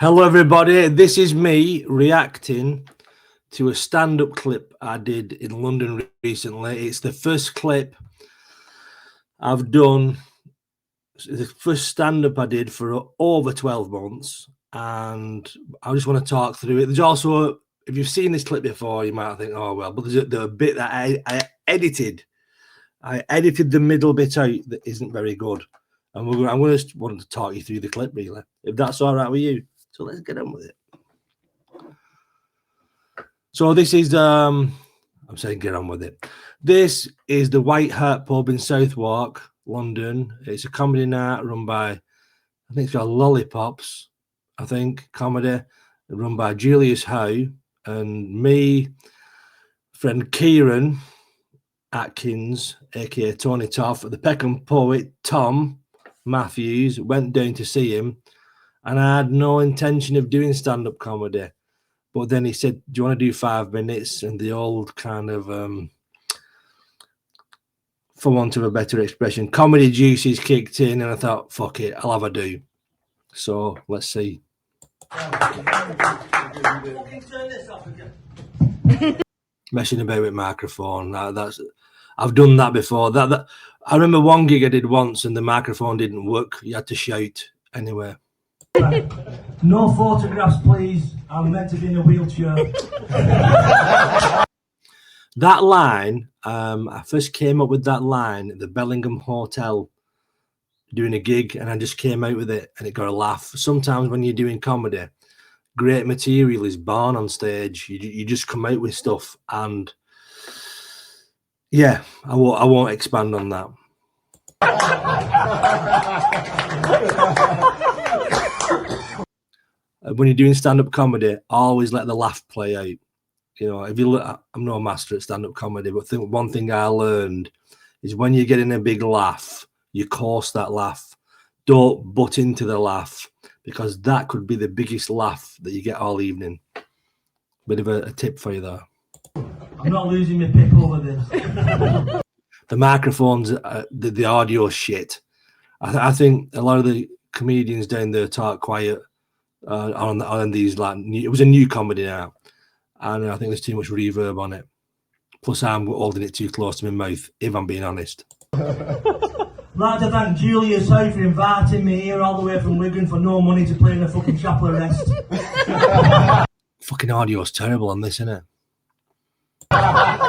Hello, everybody. This is me reacting to a stand-up clip I did in London recently. It's the first clip I've done, the first stand-up I did for over 12 months, and I just want to talk through it. There's also, if you've seen this clip before, you might think, oh, well, but there's a bit that I edited. I edited the middle bit out that isn't very good. And I'm going to want to talk you through the clip, really, if that's all right with you. So let's get on with it. So this is, I'm saying get on with it. This is the White Hart pub in Southwark, London. It's a comedy night run by, I think it's called Lollipops, I think, comedy, run by Julius Howe and me, friend Kieran Atkins, aka Tony Toff, the Peckham poet Tom Matthews, went down to see him, and I had no intention of doing stand-up comedy. But then he said, do you want to do 5 minutes? And the old kind of, for want of a better expression, comedy juices kicked in, and I thought, fuck it, I'll have a do. So let's see. Messing about with microphone. I've done that before. I remember one gig I did once, and the microphone didn't work. You had to shout anyway. No photographs, please. I'm meant to be in a wheelchair. That line, I first came up with that line at the Bellingham Hotel doing a gig, and I just came out with it, and it got a laugh. Sometimes when you're doing comedy, great material is born on stage. You just come out with stuff, and yeah, I won't expand on that. When you're doing stand-up comedy, always let the laugh play out. You know, if you look, I'm no master at stand-up comedy, but one thing I learned is when you're getting a big laugh, you course that laugh. Don't butt into the laugh, because that could be the biggest laugh that you get all evening. Bit of a tip for you there. I'm not losing my pip over this. The microphones, the audio shit. I think a lot of the comedians down there talk quiet on these, like, it was a new comedy now, and I think there's too much reverb on it. Plus, I'm holding it too close to my mouth, if I'm being honest. I'd like to thank Julius Howe for inviting me here all the way from Wigan for no money to play in a fucking chapel arrest. Fucking audio's terrible on this, isn't it? I've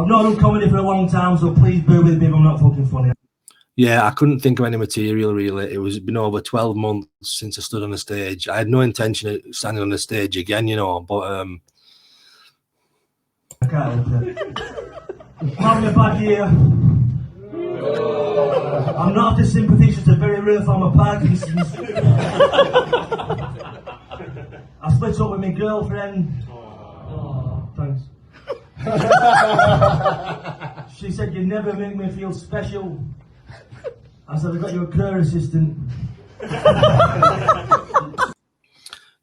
not done comedy for a long time, so please bear with me if I'm not fucking funny. Yeah, I couldn't think of any material, really. It's been over 12 months since I stood on the stage. I had no intention of standing on the stage again, you know, but I can't help it. I'm having a bad year. I'm not after sympathy, it's just a very rare form of Parkinson's. I split up with my girlfriend. Oh, thanks. She said, you never make me feel special. I said, I got you a care assistant.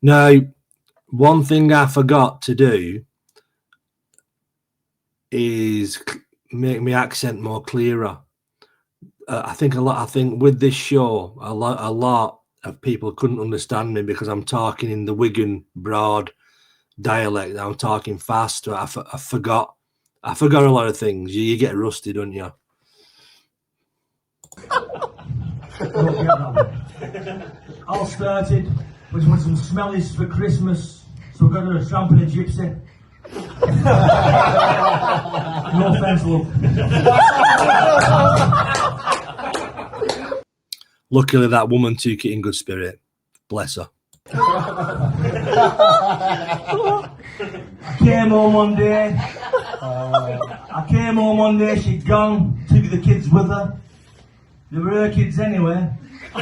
Now, one thing I forgot to do is make my accent more clearer. I think with this show, a lot of people couldn't understand me because I'm talking in the Wigan broad dialect. I'm talking faster. I forgot a lot of things. You get rusty, don't you? All started with some smellies for Christmas, so we got her a tramp and a gypsy. No offence, love. Luckily, that woman took it in good spirit. Bless her. I came home one day, she'd gone, took the kids with her. They were her kids anyway. She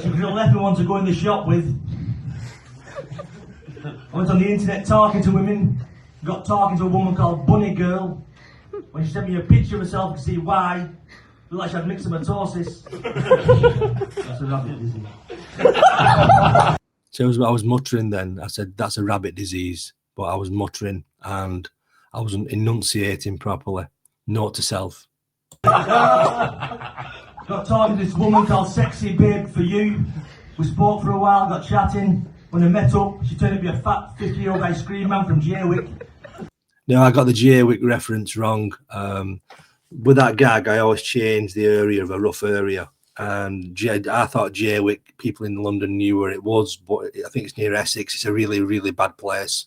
could have left me one to go in the shop with. I went on the internet talking to women, got talking to a woman called Bunny Girl. When she sent me a picture of herself, I could see why. Looked like she had myxomatosis. That's a rabbit disease. So I was muttering then. I said, that's a rabbit disease. But I was muttering and I wasn't enunciating properly. Note to self. Got talking to this woman called Sexy Babe for You. We spoke for a while, got chatting. When I met up, she turned out to be a fat 50-year-old ice cream man from Jaywick. No, I got the Jaywick reference wrong. With that gag, I always change the area of a rough area. And I thought Jaywick, people in London knew where it was, but I think it's near Essex. It's a really, really bad place.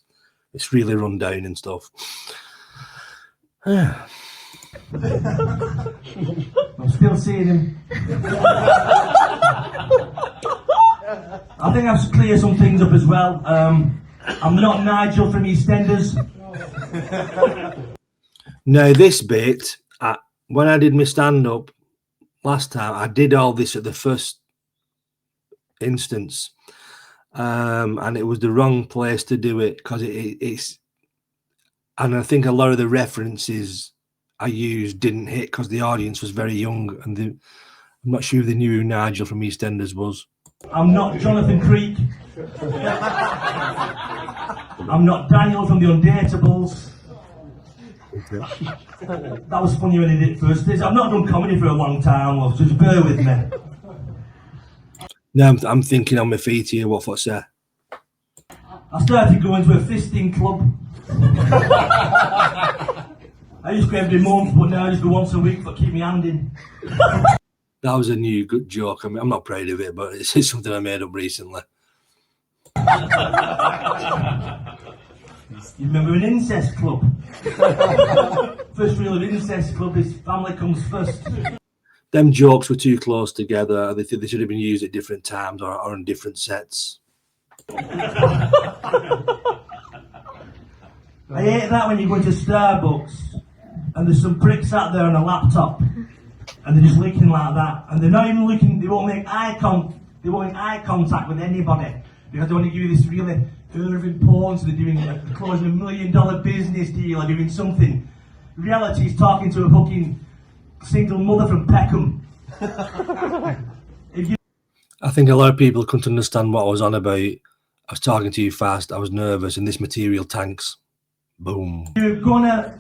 It's really run down and stuff. I'm still seeing him. I think I've cleared some things up as well. I'm not Nigel from EastEnders. No, this bit, when I did my stand-up last time, I did all this at the first instance. And it was the wrong place to do it because it's, and I think a lot of the references I used didn't hit because the audience was very young, and I'm not sure if they knew who Nigel from EastEnders was. I'm not Jonathan Creek. I'm not Daniel from the Undateables. That was funny when I did it first. I've not done comedy for a long time, love, so just bear with me. No, I'm thinking on my feet here. What I say? I started going to a fisting club. I used to go every month, but now I just go once a week for keep me hand in. That was a new good joke. I mean, I'm not proud of it, but it's something I made up recently. You remember an incest club? First rule of incest club is family comes first. Them jokes were too close together. They think they should have been used at different times or on different sets. I hate that when you go into Starbucks and there's some pricks out there on a laptop and they're just looking like that, and they're not even looking. They won't make eye contact with anybody because they want to give you this really fervent pause. They're doing closing $1 million business deal or doing something. Reality is talking to a fucking single mother from Peckham. I think a lot of people couldn't understand what I was on about. I was talking too fast. I was nervous, and this material tanks. Boom. You're gonna.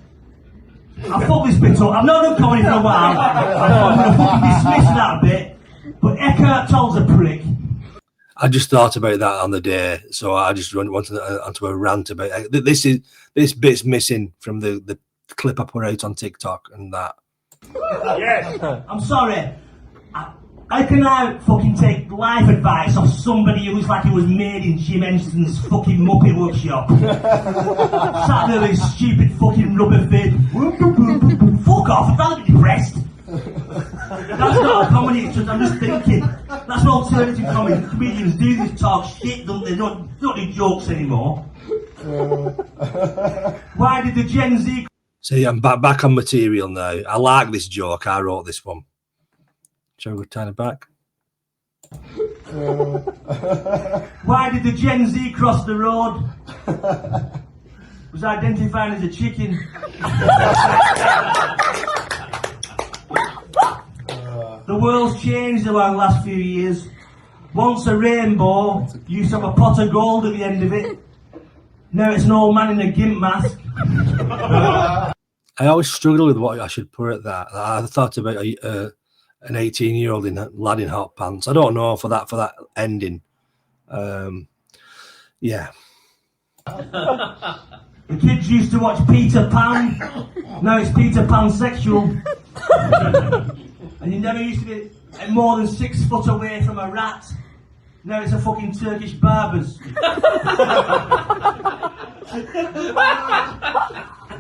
I thought this bit up. I've not done comedy for a while. I'm gonna fucking dismiss that bit. But Eckhart Tolle's a prick. I just thought about that on the day, so I just went onto a rant about it. This bit's missing from the clip I put out on TikTok and that. Yes. I'm sorry. How can I fucking take life advice off somebody who looks like he was made in Jim Henson's fucking Muppet workshop? Sat there with his stupid fucking rubber fib. Fuck off, I'd rather be depressed. That's not a comedy, it's just, I'm just thinking. That's what alternative comedy. Comedians do this talk shit, don't they? Don't do jokes anymore. Why did the Gen Z... See, I'm back on material now. I like this joke. I wrote this one. Shall we turn it back? Why did the Gen Z cross the road? Was identifying as a chicken. The world's changed over the last few years. Once a rainbow used to have a pot of gold at the end of it. Now it's an old man in a gimp mask. I always struggle with what I should put at that. I thought about an 18-year-old lad in hot pants. I don't know for that ending. Yeah. The kids used to watch Peter Pan. Now it's Peter Pan sexual. And you never used to be more than 6 foot away from a rat. Now it's a fucking Turkish barbers.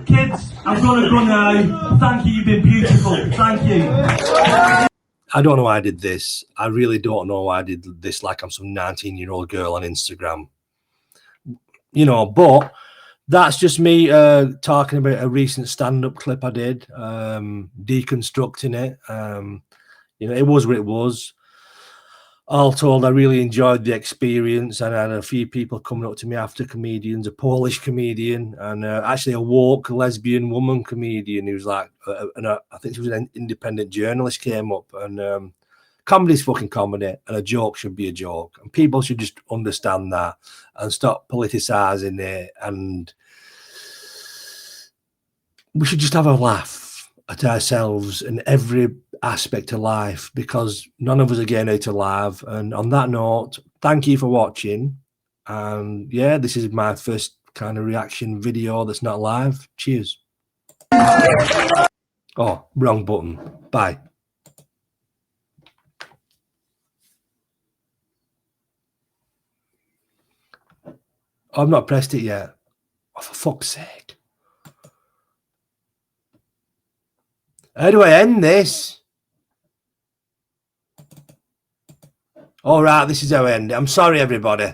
Kids, I'm gonna go now. Thank you, you've been beautiful. Thank you. I don't know why I did this. I really don't know why I did this like I'm some 19-year-old girl on Instagram. You know, but that's just me talking about a recent stand-up clip I did, deconstructing it. You know, it was what it was. All told, I really enjoyed the experience, and I had a few people coming up to me after, comedians, a Polish comedian, and actually a woke lesbian woman comedian who's like, I think she was an independent journalist, came up, and comedy's fucking comedy, and a joke should be a joke, and people should just understand that and stop politicizing it, and we should just have a laugh. at ourselves and every aspect of life, because none of us are getting out alive. And on that note, thank you for watching. And yeah, this is my first kind of reaction video that's not live. Cheers. Oh, wrong button. Bye. I've not pressed it yet. Oh, for fuck's sake. How do I end this? All right, this is how I end it. I'm sorry, everybody.